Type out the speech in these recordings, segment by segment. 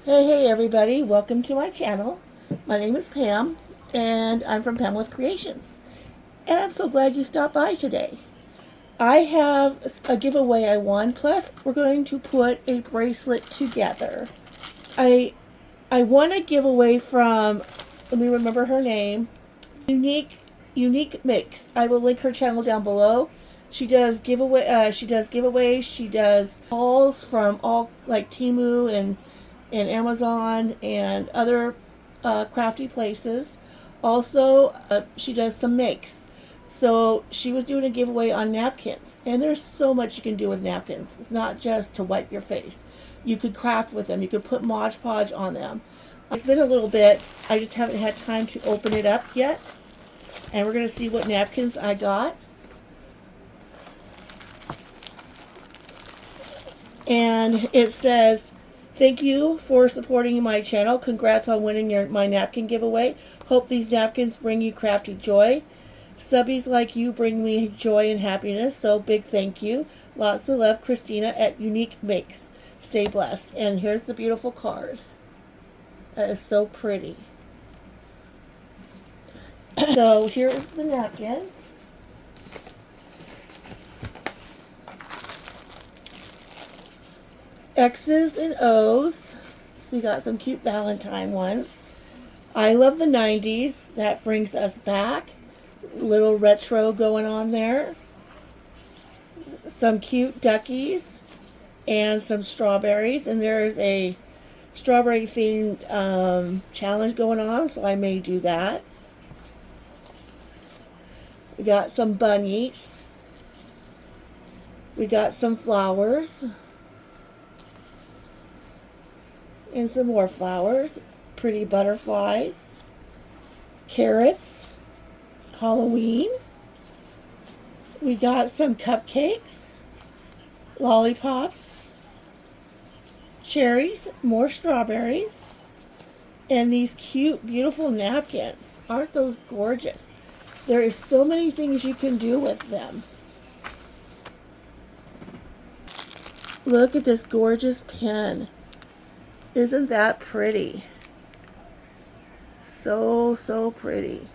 Hey everybody, welcome to my channel. My name is Pam and I'm from Pamela's Creations. And I'm so glad you stopped by today. I have a giveaway I won, plus we're going to put a bracelet together. I won a giveaway from, let me remember her name, Unique Makes. I will link her channel down below. She does giveaways. She does hauls from all like Temu and Amazon and other crafty places. Also, she does some makes. So she was doing a giveaway on napkins, and there's so much you can do with napkins. It's not just to wipe your face. You could craft with them. You could put Mod Podge on them. It's been a little bit. I just haven't had time to open it up yet. And we're going to see what napkins I got. And it says, "Thank you for supporting my channel. Congrats on winning my napkin giveaway. Hope these napkins bring you crafty joy. Subbies like you bring me joy and happiness, so big thank you. Lots of love, Christina at Unique Makes. Stay blessed." And here's the beautiful card. That is so pretty. So here's the napkins. X's and O's. So you got some cute Valentine ones. I love the 90s. That brings us back. Little retro going on there. Some cute duckies and some strawberries. And there's a strawberry themed challenge going on, so I may do that. We got some bunnies. We got some flowers. And some more flowers. Pretty butterflies. Carrots. Halloween. We got some cupcakes. Lollipops. Cherries. More strawberries. And these cute, beautiful napkins. Aren't those gorgeous? There is so many things you can do with them. Look at this gorgeous pen. Isn't that pretty? So, so pretty.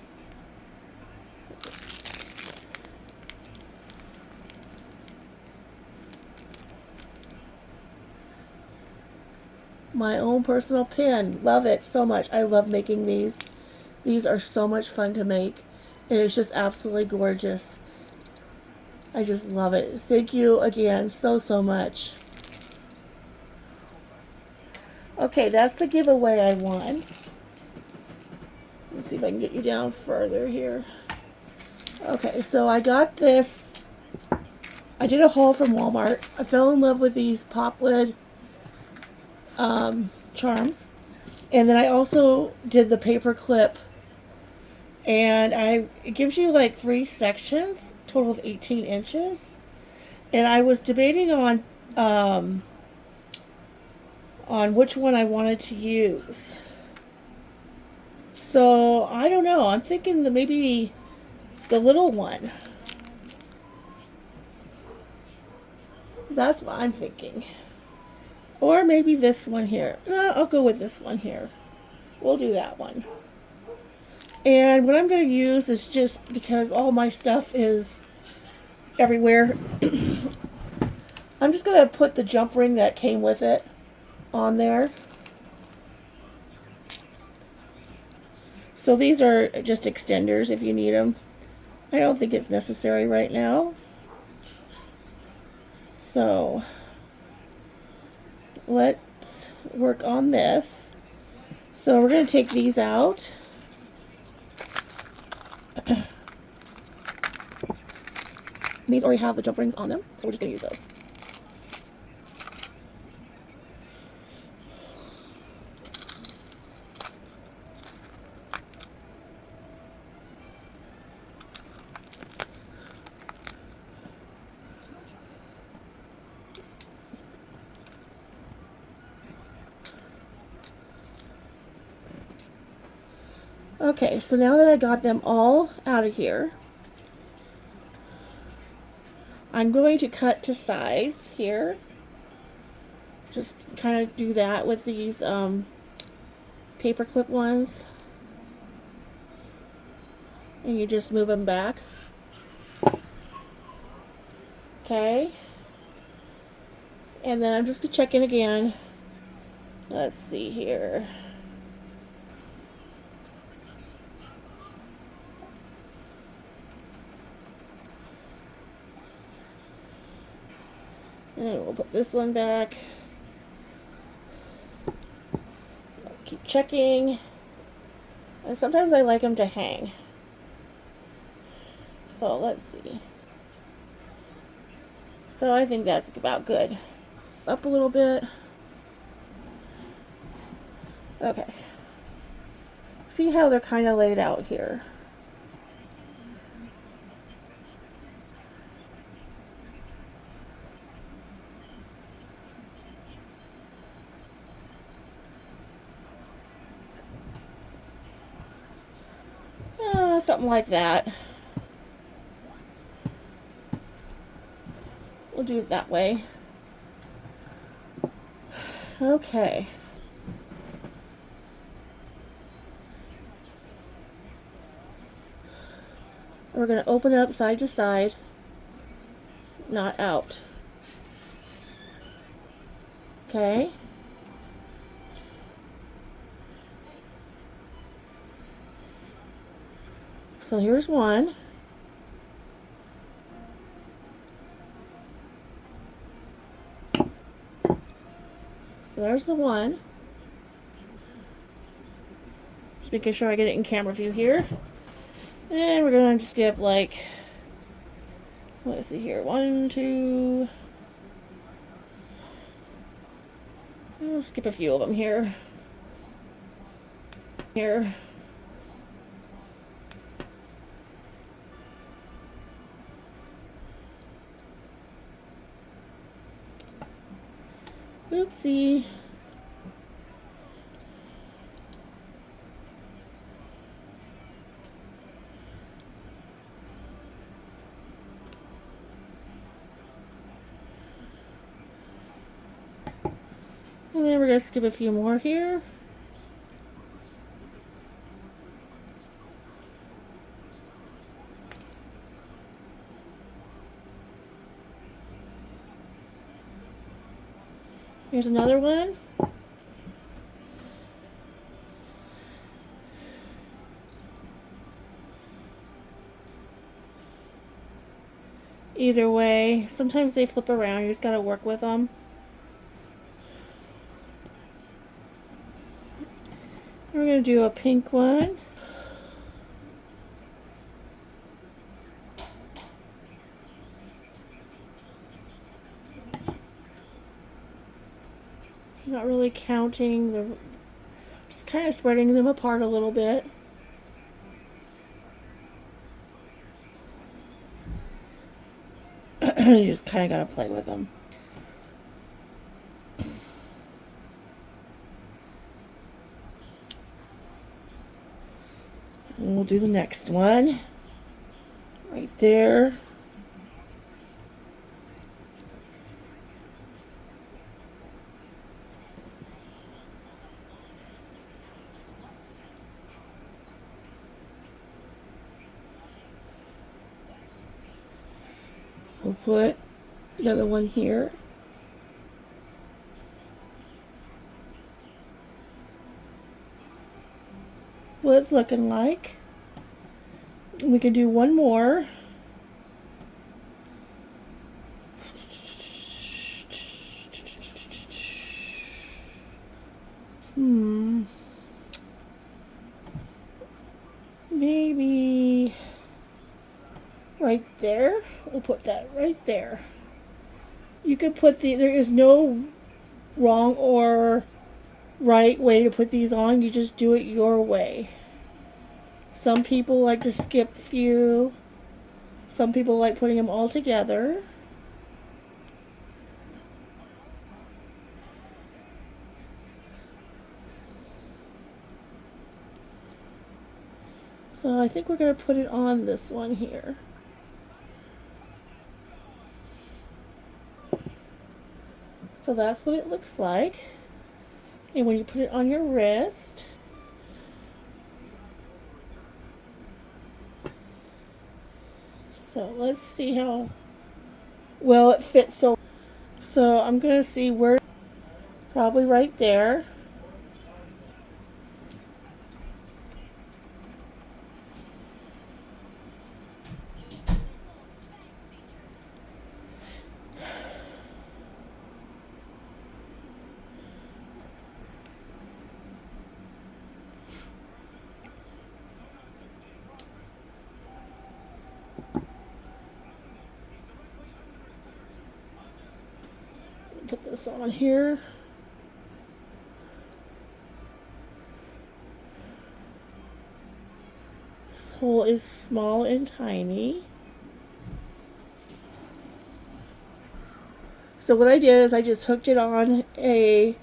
My own personal pen. Love it so much. I love making these. These are so much fun to make. And it's just absolutely gorgeous. I just love it. Thank you again so much. Okay, that's the giveaway I won. Let's see if I can get you down further here. Okay, so I got this. I did a haul from Walmart. I fell in love with these pop lid charms. And then I also did the paper clip. And it gives you like 3 sections, total of 18 inches. And I was debating on which one I wanted to use. So I don't know. I'm thinking that maybe the little one. That's what I'm thinking. Or maybe this one here. No, I'll go with this one here. We'll do that one. And what I'm going to use is, just because all my stuff is everywhere, I'm just going to put the jump ring that came with it on there. So these are just extenders if you need them. I don't think it's necessary right now. So let's work on this. So we're going to take these out. These already have the jump rings on them, so we're just going to use those. Okay, so now that I got them all out of here, I'm going to cut to size here. Just kind of do that with these paper clip ones. And you just move them back. Okay. And then I'm just going to check in again. Let's see here. And we'll put this one back. Keep checking. And sometimes I like them to hang. So let's see. So I think that's about good. Up a little bit. Okay. See how they're kind of laid out here. Something like that. We'll do it that way. Okay. We're going to open up side to side, not out. Okay. So here's one. So there's the one. Just making sure I get it in camera view here. And we're going to skip like, let's see here, 1, 2. I'll skip a few of them here. Here. Oopsie. And then we're going to skip a few more here. Here's another one. Either way, sometimes they flip around. You just got to work with them. We're going to do a pink one. Not really counting the, just kind of spreading them apart a little bit. You just kind of got to play with them. And we'll do the next one. Right there. We'll put the other one here. What it's looking like. We can do one more. Maybe right there. We'll put that right there. You could put there is no wrong or right way to put these on. You just do it your way. Some people like to skip a few. Some people like putting them all together. So I think we're going to put it on this one here. So that's what it looks like. And when you put it on your wrist, so let's see how well it fits. So I'm going to see where, probably right there. Put this on here. This hole is small and tiny. So what I did is I just hooked it on a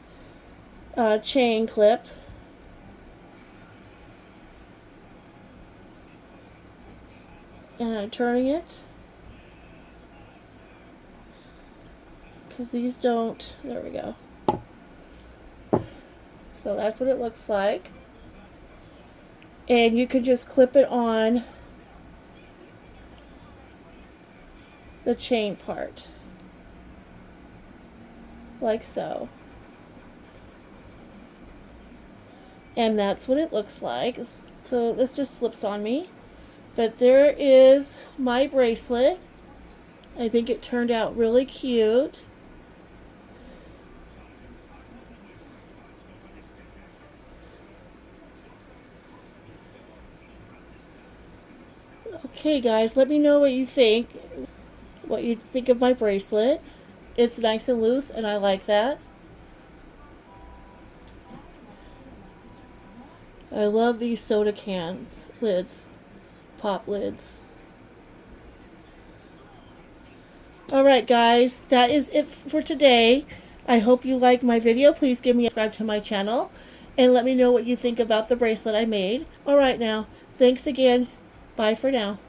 chain clip. And I'm turning it. Because these don't, there we go. So that's what it looks like. And you can just clip it on the chain part. Like so. And that's what it looks like. So this just slips on me. But there is my bracelet. I think it turned out really cute. Okay guys, let me know what you think of my bracelet. It's nice and loose and I like that. I love these soda cans lids, pop lids. Alright guys, that is it for today. I hope you like my video. Please give me a subscribe to my channel and let me know what you think about the bracelet I made. Alright now, thanks again. Bye for now.